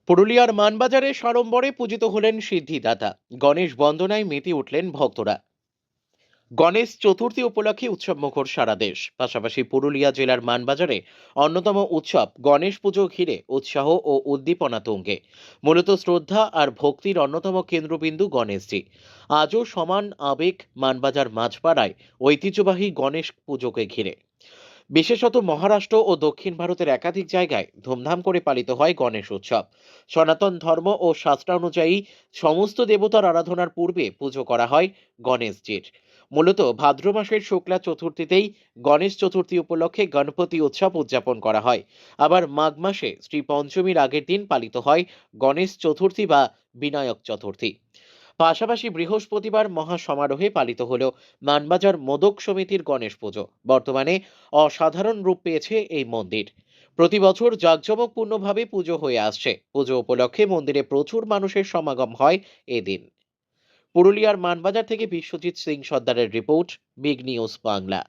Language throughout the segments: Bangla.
পুরুলিয়ার মানবাজারে সাড়ম্বরে পূজিত হলেন সিদ্ধিদাতা। গণেশ বন্দনায় মেতে উঠলেন ভক্তরা। গণেশ চতুর্থী উপলক্ষে উৎসবমুখর সারা দেশ। পাশাপাশি পুরুলিয়া জেলার মানবাজারে অন্যতম উৎসব গণেশ পুজো ঘিরে উৎসাহ ও উদ্দীপনা তুঙ্গে। মূলত শ্রদ্ধা আর ভক্তির অন্যতম কেন্দ্রবিন্দু গণেশজি। আজও সমান আবেগ মানবাজার মাঝপাড়ায় ঐতিহ্যবাহী গণেশ পুজোকে ঘিরে। বিশেষত মহারাষ্ট্র ও দক্ষিণ ভারতের একাধিক জায়গায় ধুমধাম করে পালিত হয় গণেশ উৎসব। সনাতন ধর্ম ও শাস্ত্রানুযায়ী সমস্ত দেবতার আরাধনার পূর্বে পুজো করা হয় গণেশজির। মূলত ভাদ্র মাসের শুক্লা চতুর্থীতেই গণেশ চতুর্থী উপলক্ষে গণপতি উৎসব উদযাপন করা হয়। আবার মাঘ মাসে শ্রী পঞ্চমীর আগের দিন পালিত হয় গণেশ চতুর্থী বা বিনায়ক চতুর্থী। পাশাপাশি বৃহস্পতিবার মহাসমারোহে পালিত হল মানবাজার মোদক সমিতির গণেশ পুজো। বর্তমানে অসাধারণ রূপ পেয়েছে এই মন্দির। প্রতি বছর জাঁকজমকপূর্ণভাবে পুজো হয়ে আসছে। পুজো উপলক্ষে মন্দিরে প্রচুর মানুষের সমাগম হয় এদিন। পুরুলিয়ার মানবাজার থেকে বিশ্বজিৎ সিং সর্দারের রিপোর্ট, বিগ নিউজ বাংলা।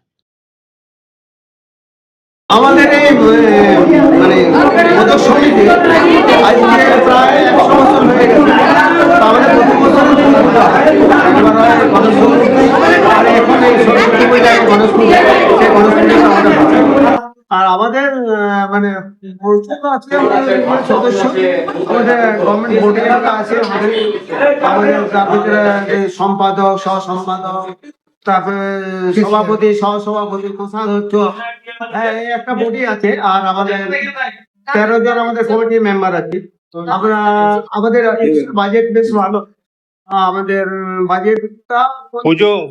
আমাদের এই মানে মোদক সমিতি আজকে প্রায় 100 বছর হয়ে গেছে। তো আমাদের প্রতি বছর পুজো হয়। একবার হয় গণেশ চতুর্থী, আর এখন এই সরস্বতী পূজা, গণেশ পুজো, সেই গণেশ পুজোটা আমাদের হয়। আর আমাদের মানে প্রচুর আছে আমাদের সদস্য, আমাদের গভর্নমেন্ট বোর্ডে আছে আমাদের, তার ভিতরে যে সম্পাদক, সহ-সম্পাদক, তারপরে সভাপতি, সহসভাপতি, কোষাধ্যক্ষ, এই একটা বডি আছে। আর আমাদের 13 জন আমাদের কমিটি মেম্বার আছে। আমরা আমাদের বাজেট বেশ ভালো। আমাদের বাজেটটা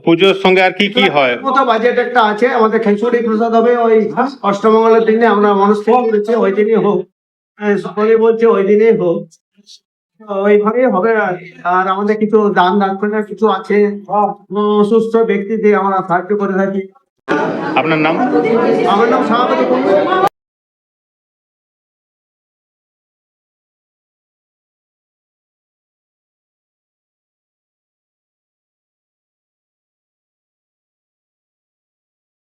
পুজোর সঙ্গে আর কি কি হয়? মতো বাজেট একটা আছে। আমাদের খিচুড়ি প্রসাদ হবে ওই অষ্টমঙ্গলের দিনে, আমরা মনস্থির করেছি ওই দিনই হোক, সকলে বলছে ওই দিনেই হোক, ওইভাবেই হবে। আর আমাদের কিছু দান দাক্ষিণা কিছু আছে, অসুস্থ ব্যক্তিদের আমরা সাহায্য করে থাকি। আপনার নাম? আমার নাম সভাপতি কুমার।